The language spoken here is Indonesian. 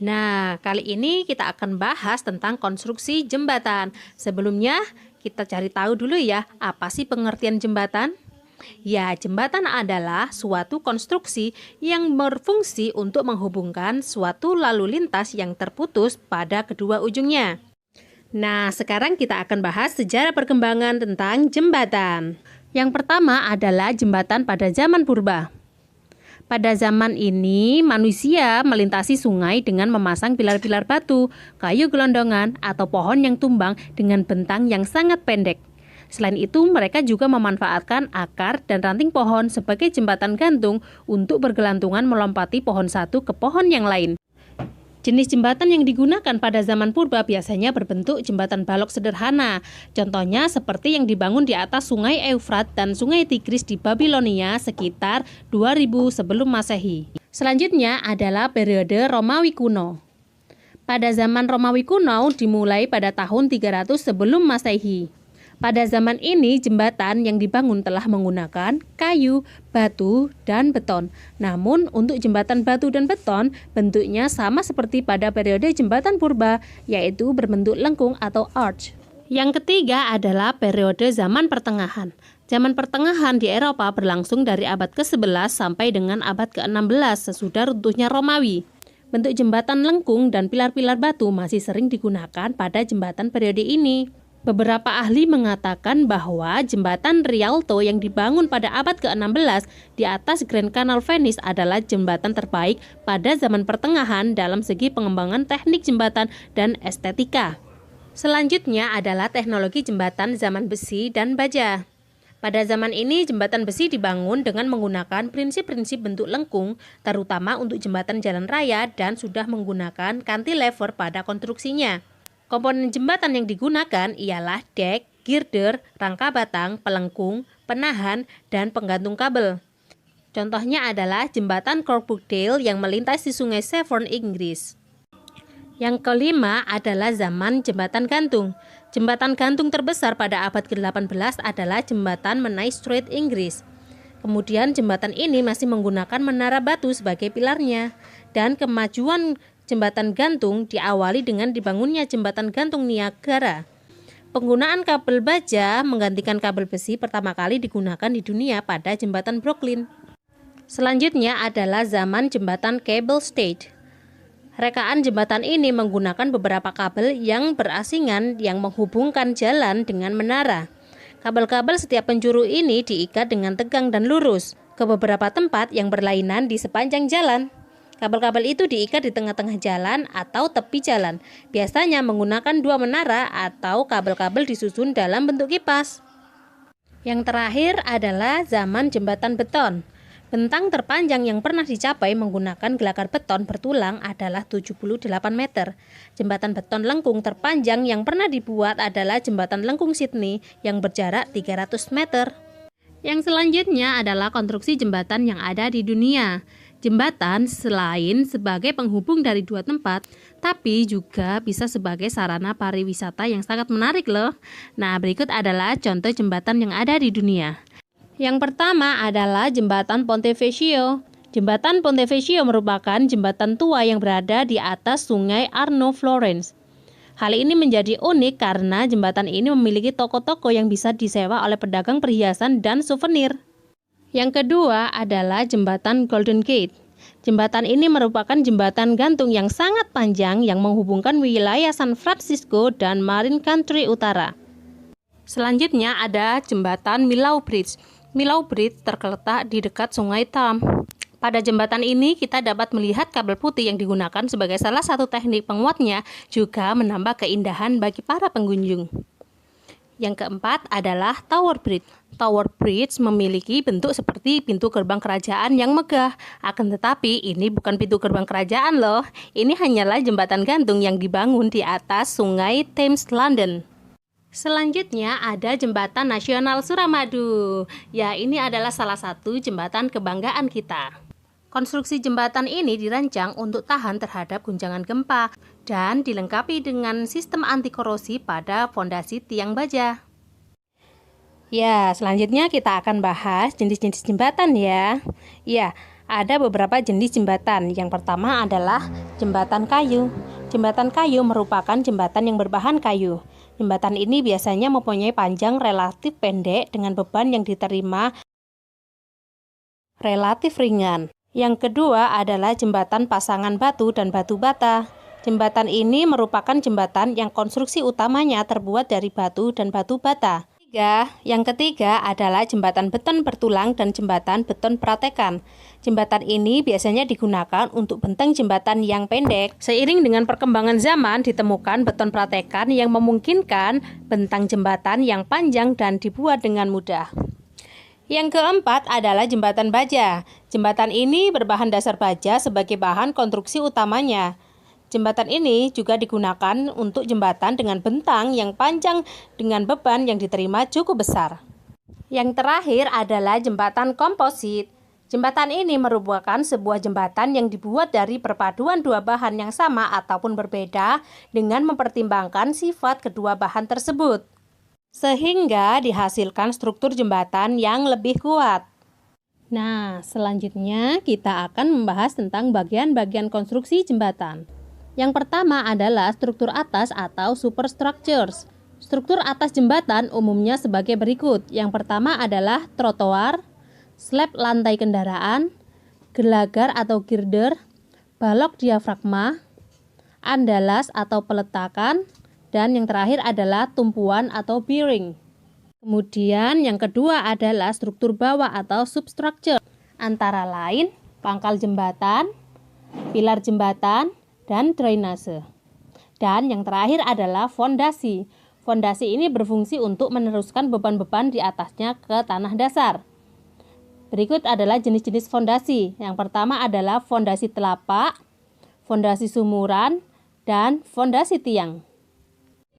Nah, kali ini kita akan bahas tentang konstruksi jembatan. Sebelumnya, kita cari tahu dulu ya, apa sih pengertian jembatan? Ya, jembatan adalah suatu konstruksi yang berfungsi untuk menghubungkan suatu lalu lintas yang terputus pada kedua ujungnya. Nah, sekarang kita akan bahas sejarah perkembangan tentang jembatan. Yang pertama adalah jembatan pada zaman purba. Pada zaman ini, manusia melintasi sungai dengan memasang pilar-pilar batu, kayu gelondongan, atau pohon yang tumbang dengan bentang yang sangat pendek. Selain itu, mereka juga memanfaatkan akar dan ranting pohon sebagai jembatan gantung untuk bergelantungan melompati pohon satu ke pohon yang lain. Jenis jembatan yang digunakan pada zaman purba biasanya berbentuk jembatan balok sederhana. Contohnya seperti yang dibangun di atas sungai Eufrat dan sungai Tigris di Babilonia sekitar 2000 sebelum Masehi. Selanjutnya adalah periode Romawi kuno. Pada zaman Romawi kuno dimulai pada tahun 300 sebelum Masehi. Pada zaman ini, jembatan yang dibangun telah menggunakan kayu, batu, dan beton. Namun, untuk jembatan batu dan beton, bentuknya sama seperti pada periode jembatan purba, yaitu berbentuk lengkung atau arch. Yang ketiga adalah periode zaman pertengahan. Zaman pertengahan di Eropa berlangsung dari abad ke-11 sampai dengan abad ke-16 sesudah runtuhnya Romawi. Bentuk jembatan lengkung dan pilar-pilar batu masih sering digunakan pada jembatan periode ini. Beberapa ahli mengatakan bahwa jembatan Rialto yang dibangun pada abad ke-16 di atas Grand Canal Venice adalah jembatan terbaik pada zaman pertengahan dalam segi pengembangan teknik jembatan dan estetika. Selanjutnya adalah teknologi jembatan zaman besi dan baja. Pada zaman ini, jembatan besi dibangun dengan menggunakan prinsip-prinsip bentuk lengkung, terutama untuk jembatan jalan raya dan sudah menggunakan cantilever pada konstruksinya. Komponen jembatan yang digunakan ialah dek, girder, rangka batang, pelengkung, penahan, dan penggantung kabel. Contohnya adalah jembatan Corkbrookdale yang melintasi sungai Severn, Inggris. Yang kelima adalah zaman jembatan gantung. Jembatan gantung terbesar pada abad ke-18 adalah jembatan Menai Strait, Inggris. Kemudian jembatan ini masih menggunakan menara batu sebagai pilarnya, dan kemajuan jembatan gantung diawali dengan dibangunnya jembatan gantung Niagara. Penggunaan kabel baja menggantikan kabel besi pertama kali digunakan di dunia pada jembatan Brooklyn. Selanjutnya adalah zaman jembatan Cable Stayed. Rekaan jembatan ini menggunakan beberapa kabel yang berasingan yang menghubungkan jalan dengan menara. Kabel-kabel setiap penjuru ini diikat dengan tegang dan lurus ke beberapa tempat yang berlainan di sepanjang jalan. Kabel-kabel itu diikat di tengah-tengah jalan atau tepi jalan, biasanya menggunakan dua menara atau kabel-kabel disusun dalam bentuk kipas. Yang terakhir adalah zaman jembatan beton. Bentang terpanjang yang pernah dicapai menggunakan gelakar beton bertulang adalah 78 meter. Jembatan beton lengkung terpanjang yang pernah dibuat adalah jembatan lengkung Sydney yang berjarak 300 meter. Yang selanjutnya adalah konstruksi jembatan yang ada di dunia. Jembatan selain sebagai penghubung dari dua tempat, tapi juga bisa sebagai sarana pariwisata yang sangat menarik loh. Nah, berikut adalah contoh jembatan yang ada di dunia. Yang pertama adalah jembatan Ponte Vecchio. Jembatan Ponte Vecchio merupakan jembatan tua yang berada di atas sungai Arno, Florence. Hal ini menjadi unik karena jembatan ini memiliki toko-toko yang bisa disewa oleh pedagang perhiasan dan souvenir. Yang kedua adalah jembatan Golden Gate. Jembatan ini merupakan jembatan gantung yang sangat panjang yang menghubungkan wilayah San Francisco dan Marin County Utara. Selanjutnya ada jembatan Millau Bridge. Millau Bridge terletak di dekat Sungai Thames. Pada jembatan ini kita dapat melihat kabel putih yang digunakan sebagai salah satu teknik penguatnya, juga menambah keindahan bagi para pengunjung. Yang keempat adalah Tower Bridge. Tower Bridge memiliki bentuk seperti pintu gerbang kerajaan yang megah. Akan tetapi ini bukan pintu gerbang kerajaan loh. Ini hanyalah jembatan gantung yang dibangun di atas sungai Thames, London. Selanjutnya ada Jembatan Nasional Suramadu. Ya, ini adalah salah satu jembatan kebanggaan kita. Konstruksi jembatan ini dirancang untuk tahan terhadap guncangan gempa dan dilengkapi dengan sistem anti korosi pada fondasi tiang baja. Ya, selanjutnya kita akan bahas jenis-jenis jembatan ya. Ya, Ada beberapa jenis jembatan. Yang pertama adalah jembatan kayu. Jembatan kayu merupakan jembatan yang berbahan kayu. Jembatan ini biasanya mempunyai panjang relatif pendek dengan beban yang diterima relatif ringan. Yang kedua adalah jembatan pasangan batu dan batu bata. Jembatan ini merupakan jembatan yang konstruksi utamanya terbuat dari batu dan batu bata. Yang ketiga adalah jembatan beton bertulang dan jembatan beton pratekan. Jembatan ini biasanya digunakan untuk bentang jembatan yang pendek. Seiring dengan perkembangan zaman, ditemukan beton pratekan yang memungkinkan bentang jembatan yang panjang dan dibuat dengan mudah. Yang keempat adalah jembatan baja. Jembatan ini berbahan dasar baja sebagai bahan konstruksi utamanya. Jembatan ini juga digunakan untuk jembatan dengan bentang yang panjang dengan beban yang diterima cukup besar. Yang terakhir adalah jembatan komposit. Jembatan ini merupakan sebuah jembatan yang dibuat dari perpaduan dua bahan yang sama ataupun berbeda dengan mempertimbangkan sifat kedua bahan tersebut, sehingga dihasilkan struktur jembatan yang lebih kuat. Nah, selanjutnya kita akan membahas tentang bagian-bagian konstruksi jembatan. Yang pertama adalah struktur atas atau superstructures. Struktur atas jembatan umumnya sebagai berikut. Yang pertama adalah trotoar, slab lantai kendaraan, gelagar atau girder, balok diafragma, andalas atau peletakan, dan yang terakhir adalah tumpuan atau bearing. Kemudian yang kedua adalah struktur bawah atau substructure, antara lain pangkal jembatan, pilar jembatan, dan drainase. Dan yang terakhir adalah fondasi. Fondasi ini berfungsi untuk meneruskan beban-beban di atasnya ke tanah dasar. Berikut adalah jenis-jenis fondasi. Yang pertama adalah fondasi telapak, fondasi sumuran, dan fondasi tiang.